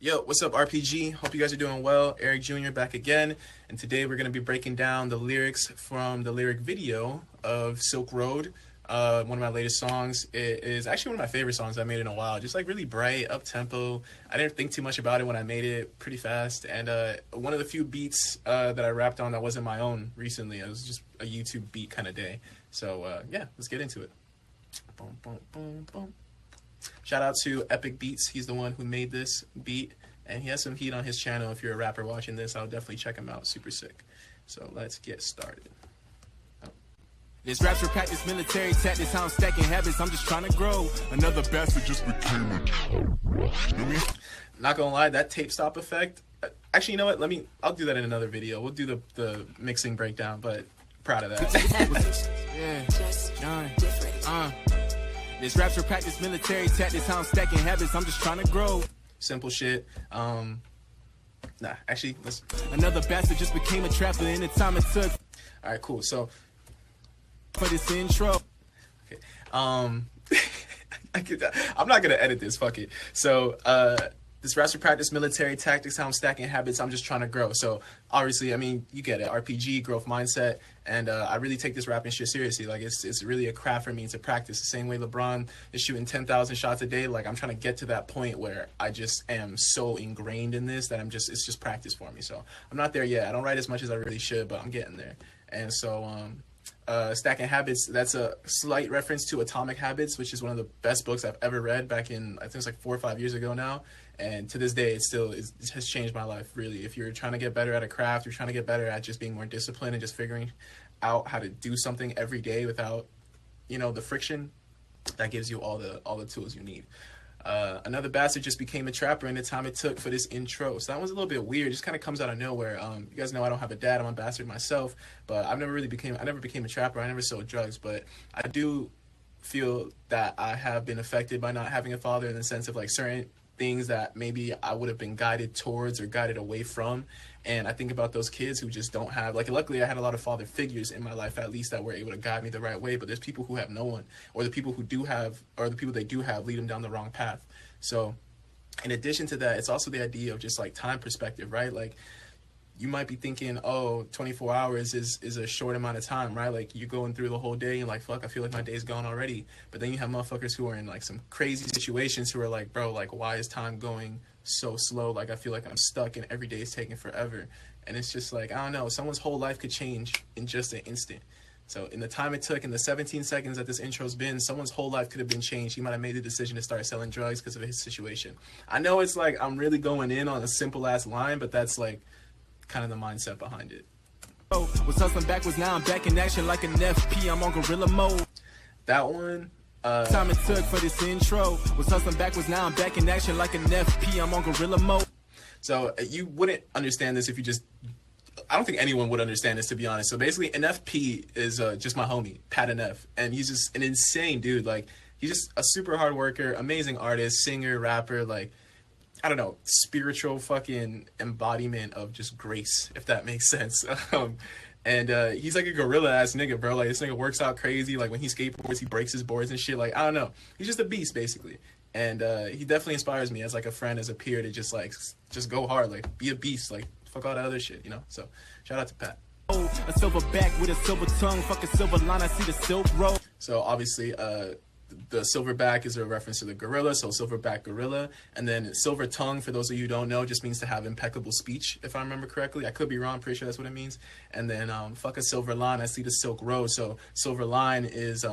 Yo, what's up, RPG? Hope you guys are doing well. Eric Jr. back again, and today we're going to be breaking down the lyrics from the lyric video of Silk Road, one of my latest songs. It is actually one of my favorite songs I made in a while. Just like really bright, up-tempo. I didn't think too much about it when I made it, pretty fast, and one of the few beats that I rapped on that wasn't my own recently. It was just a YouTube beat kind of day. So yeah, let's get into it. Boom, boom, boom, boom. Shout out to Epic Beats. He's the one who made this beat, and he has some heat on his channel. If you're a rapper watching this, I'll definitely check him out. Super sick. So let's get started. This raps for practice, military tactics, how I'm stacking habits. I'm just trying to grow. Another bastard just became a... Not gonna lie, that tape stop effect. Actually, you know what? I'll do that in another video. We'll do the mixing breakdown, but proud of that. Yeah. This raps for practice, military tactics, how I'm stacking habits. I'm just trying to grow. Simple shit. Nah, actually, let's... Another bastard just became a trapper in the time it took. All right, cool. So for this intro. Okay. I'm not gonna edit this. Fuck it. So this raps for practice, military tactics, how I'm stacking habits. I'm just trying to grow. So obviously, I mean, you get it. RPG, growth mindset, and I really take this rapping shit seriously. Like it's really a craft for me to practice. The same way LeBron is shooting 10,000 shots a day. Like I'm trying to get to that point where I just am so ingrained in this that it's just practice for me. So I'm not there yet. I don't write as much as I really should, but I'm getting there. And so Stacking Habits, that's a slight reference to Atomic Habits, which is one of the best books I've ever read back in, I think it's like 4 or 5 years ago now. And to this day, it has changed my life, really. If you're trying to get better at a craft, you're trying to get better at just being more disciplined and just figuring out how to do something every day without, the friction, that gives you all the tools you need. Another bastard just became a trapper in the time it took for this intro. So that one's a little bit weird. It just kind of comes out of nowhere. You guys know I don't have a dad. I'm a bastard myself, but I never became a trapper. I never sold drugs, but I do feel that I have been affected by not having a father in the sense of like certain things that maybe I would have been guided towards or guided away from. And I think about those kids who just don't have, like, luckily I had a lot of father figures in my life, at least, that were able to guide me the right way. But there's people who have no one, or the people who do have, or the people they do have lead them down the wrong path. So in addition to that, it's also the idea of just like time perspective, right? Like you might be thinking, oh, 24 hours is a short amount of time, right? Like you're going through the whole day and like, fuck, I feel like my day's gone already. But then you have motherfuckers who are in like some crazy situations who are like, bro, like why is time going so slow? Like I feel like I'm stuck and every day is taking forever. And it's just like, I don't know, someone's whole life could change in just an instant. So in the time it took, in the 17 seconds that this intro's been, someone's whole life could have been changed. He might have made the decision to start selling drugs because of his situation. I know it's like I'm really going in on a simple ass line, but that's like kind of the mindset behind it. Oh, was hustling backwards, now I'm back in action like an FP. I'm on gorilla mode. That one. Time it took for this intro. Was hustling backwards, now I'm back in action like an FP. I'm on gorilla mode. So you wouldn't understand this if you just... I don't think anyone would understand this, to be honest. So basically, an FP is just my homie, Pat NF. And he's just an insane dude. Like, he's just a super hard worker, amazing artist, singer, rapper, like... I don't know, spiritual fucking embodiment of just grace, if that makes sense. And he's like a gorilla ass nigga, bro. Like this nigga works out crazy. Like when he skateboards, he breaks his boards and shit. Like I don't know, he's just a beast basically. And he definitely inspires me as like a friend, as a peer, to just go hard, like be a beast, like fuck all that other shit, So shout out to Pat. Oh, a silver back with a silver tongue, fuck a silver line. I see the Silk Road. So obviously, the silverback is a reference to the gorilla, so silverback gorilla. And then silver tongue, for those of you who don't know, just means to have impeccable speech, if I remember correctly. I could be wrong, pretty sure that's what it means. And then fuck a silver line, I see the Silk Road. So silver line is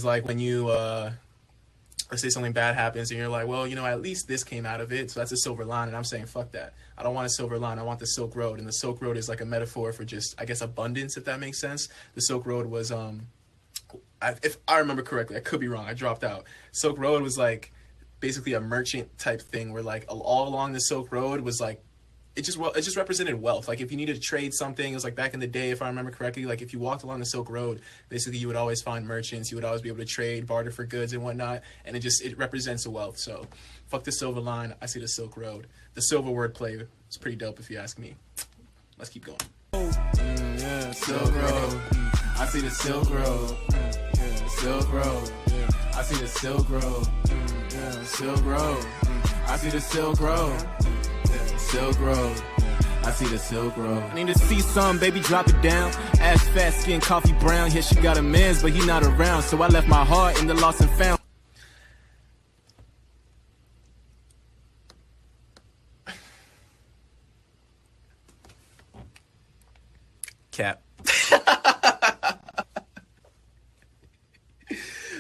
like when you let's say something bad happens and you're like, well, at least this came out of it, so that's a silver line. And I'm saying fuck that, I don't want a silver line, I want the Silk Road. And the Silk Road is like a metaphor for just, I guess, abundance, if that makes sense. The Silk Road was if I remember correctly, I could be wrong, I dropped out. Silk Road was like basically a merchant type thing where like all along the Silk Road was like, it just represented wealth. Like if you needed to trade something, it was like back in the day, if I remember correctly, like if you walked along the Silk Road, basically you would always find merchants, you would always be able to trade, barter for goods and whatnot, and it represents the wealth. So fuck the silver line, I see the Silk Road. The silver wordplay is pretty dope if you ask me. Let's keep going. Yeah, Silk Road. I see the Silk Road. Yeah, Silk Road. Yeah, I see the Silk Road. Yeah, Silk Road. I see the Silk Road. Silk Road. I see the Silk Road. I need to see some, baby, drop it down. Ass fat, skin coffee brown. Yeah, she got a man's, but he not around. So I left my heart in the lost and found. Cap.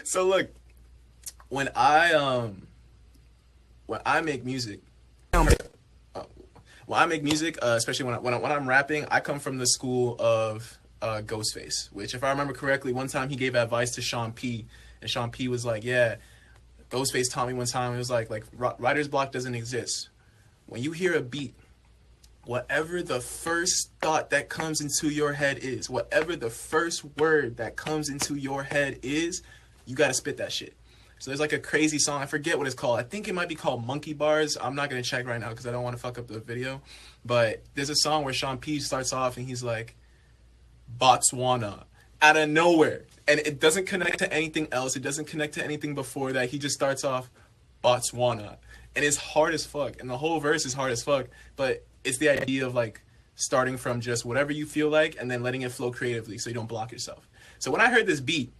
So look, when I make music, especially when I'm rapping, I come from the school of Ghostface, which, if I remember correctly, one time he gave advice to Sean P, and Sean P was like, "Yeah, Ghostface taught me one time. It was like writer's block doesn't exist. When you hear a beat, whatever the first thought that comes into your head is, whatever the first word that comes into your head is, you got to spit that shit." So there's like a crazy song. I forget what it's called. I think it might be called Monkey Bars. I'm not going to check right now because I don't want to fuck up the video. But there's a song where Sean P starts off and he's like, Botswana, out of nowhere. And it doesn't connect to anything else. It doesn't connect to anything before that. He just starts off, Botswana. And it's hard as fuck. And the whole verse is hard as fuck. But it's the idea of like starting from just whatever you feel like and then letting it flow creatively so you don't block yourself. So when I heard this beat,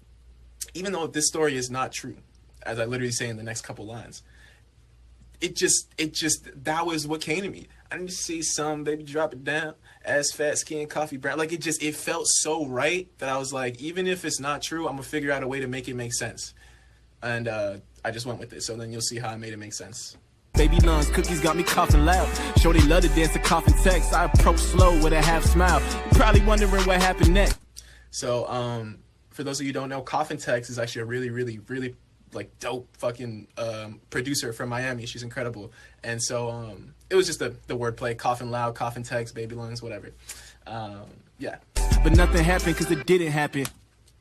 even though this story is not true, as I literally say in the next couple lines, it just that was what came to me. I didn't see some, baby, drop it down, ass fat, skin coffee brown. Like it felt so right that I was like, even if it's not true, I'm gonna figure out a way to make it make sense. And I just went with it. So then you'll see how I made it make sense. Baby lungs, cookies got me coughing loud. Shorty love to dance to cough text. I approach slow with a half smile. You're probably wondering what happened next. So for those of you who don't know, Coffin Text is actually a really like dope fucking producer from Miami. She's incredible. And so it was just the wordplay, Coffin Loud, Coffin Text, Baby Lungs, whatever. Yeah. But nothing happened because it didn't happen.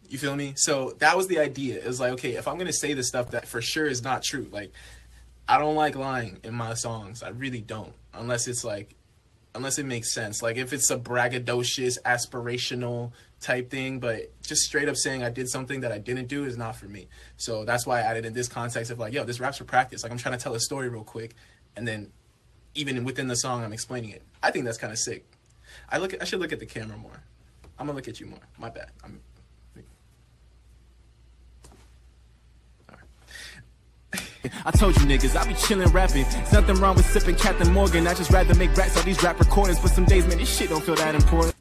You feel me? So that was the idea. It was like, okay, if I'm gonna say this stuff that for sure is not true, like I don't like lying in my songs. I really don't. Unless it makes sense. Like if it's a braggadocious, aspirational type thing, but just straight up saying I did something that I didn't do is not for me. So that's why I added in this context of like, yo, this rap's for practice. Like I'm trying to tell a story real quick, and then even within the song, I'm explaining it. I think that's kind of sick. I should look at the camera more. I'm gonna look at you more. My bad. I told you niggas, I be chillin' rapping. There's nothing wrong with sipping Captain Morgan. I just rather make raps on these rap recordings. But some days, man, this shit don't feel that important.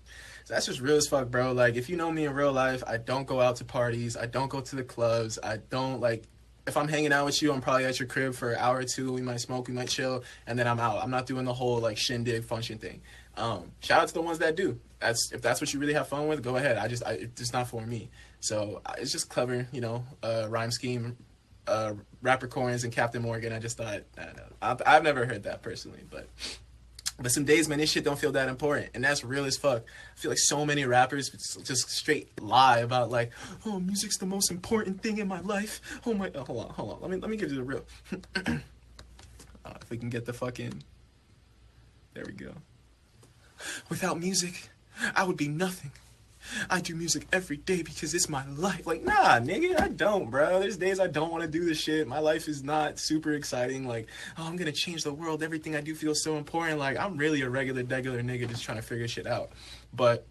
So that's just real as fuck, bro. Like, if you know me in real life, I don't go out to parties. I don't go to the clubs. I don't, like, if I'm hanging out with you, I'm probably at your crib for an hour or two. We might smoke, we might chill, and then I'm out. I'm not doing the whole, like, shindig function thing. Shout out to the ones that do. If that's what you really have fun with, go ahead. It's just not for me. So it's just clever, you know, rhyme scheme, rapper coins and Captain Morgan. I just thought, I don't know. I've never heard that personally, but some days, man, this shit don't feel that important, and that's real as fuck. I feel like so many rappers just straight lie about like, oh, music's the most important thing in my life. Oh my, hold on, let me give you the real. If we can get the fucking, there we go. Without music, I would be nothing. I do music every day because it's my life. Like, nah, nigga, I don't, bro. There's days I don't want to do this shit. My life is not super exciting. Like, oh, I'm gonna change the world. Everything I do feels so important. Like, I'm really a regular nigga just trying to figure shit out. But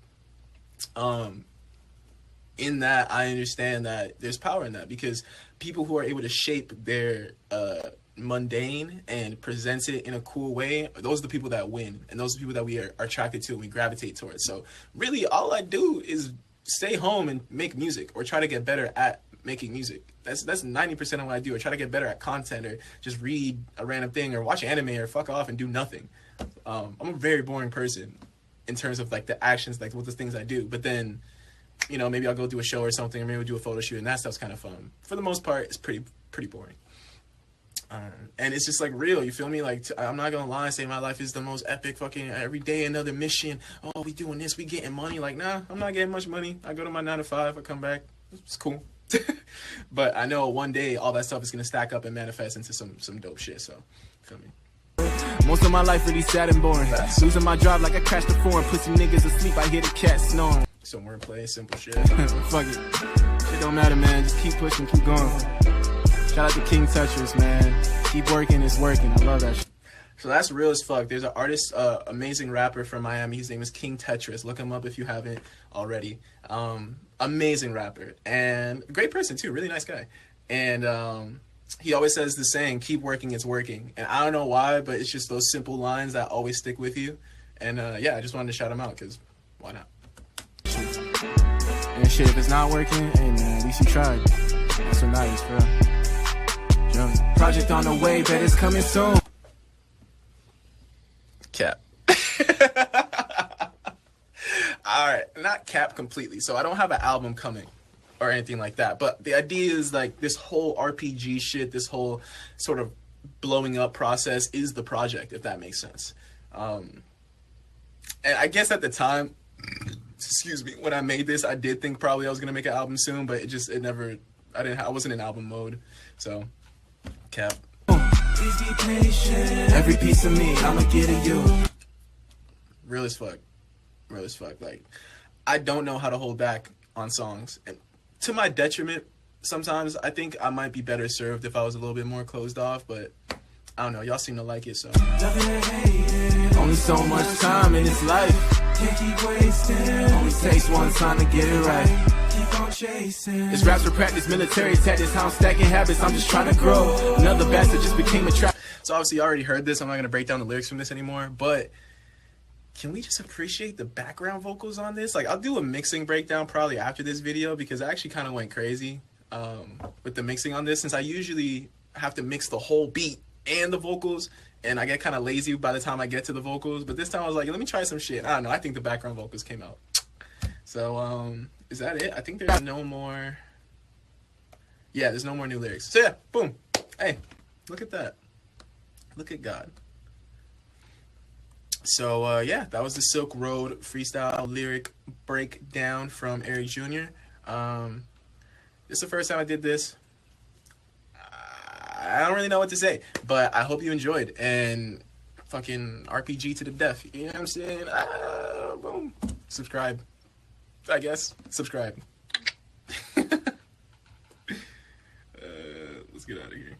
in that, I understand that there's power in that, because people who are able to shape their mundane and present it in a cool way, those are the people that win, and those are the people that we are attracted to and we gravitate towards. So really all I do is stay home and make music, or try to get better at making music. That's 90% of what I do, or try to get better at content, or just read a random thing, or watch anime, or fuck off and do nothing. I'm a very boring person in terms of like the actions, like what the things I do. But then, you know, maybe I'll go do a show or something, or maybe we'll do a photo shoot, and that stuff's kind of fun. For the most part, it's pretty boring. And it's just like real, you feel me? Like, I'm not gonna lie and say my life is the most epic fucking every day another mission. Oh, we doing this, we getting money. Like, nah, I'm not getting much money. I go to my 9 to 5, I come back, it's cool. But I know one day all that stuff is gonna stack up and manifest into some dope shit. So, feel me? Most of my life really sad and boring. Losing my job like I crashed the foreign. Put some niggas asleep, I hear the cat snoring. Some wordplay, simple shit. Fuck it. Shit don't matter, man. Just keep pushing, keep going. Shout out to King Tetris, man. Keep working, it's working. I love that shit. So that's real as fuck. There's an artist, amazing rapper from Miami. His name is King Tetris. Look him up if you haven't already. Amazing rapper and great person too. Really nice guy. And he always says the saying, "Keep working, it's working." And I don't know why, but it's just those simple lines that always stick with you. And yeah, I just wanted to shout him out because why not? And shit, if it's not working, hey man, at least you tried. That's what matters, bro. Project on the way, bet it's coming soon. Cap. All right, not cap completely. So I don't have an album coming or anything like that. But the idea is like this whole RPG shit, this whole sort of blowing up process is the project, if that makes sense. And I guess at the time, excuse me, when I made this, I did think probably I was gonna make an album soon, but I wasn't in album mode. So, cap. Please be patient. Every piece of me, I'ma get at you. Real as fuck. Real as fuck. Like, I don't know how to hold back on songs. And to my detriment, sometimes I think I might be better served if I was a little bit more closed off, but I don't know. Y'all seem to like it, so. Only so much time in this life. Can't keep wasting. Only takes one time to get it right. Keep on chasing. This raps for practice, military tactics. How I'm stacking habits. I'm just trying to grow. Another bastard just became a trap. So obviously you already heard this. I'm not going to break down the lyrics from this anymore, but can we just appreciate the background vocals on this? Like, I'll do a mixing breakdown probably after this video because I actually kind of went crazy with the mixing on this, since I usually have to mix the whole beat and the vocals, and I get kind of lazy by the time I get to the vocals. But this time I was like, let me try some shit. I don't know. I think the background vocals came out. So is that it? I think there's no more. Yeah, there's no more new lyrics. So yeah, boom. Hey, look at that. Look at God. So yeah, that was the Silk Road freestyle lyric breakdown from Eric Jr. This is the first time I did this. I don't really know what to say, but I hope you enjoyed, and fucking RPG to the death. You know what I'm saying? Boom. Subscribe. I guess. Subscribe. Let's get out of here.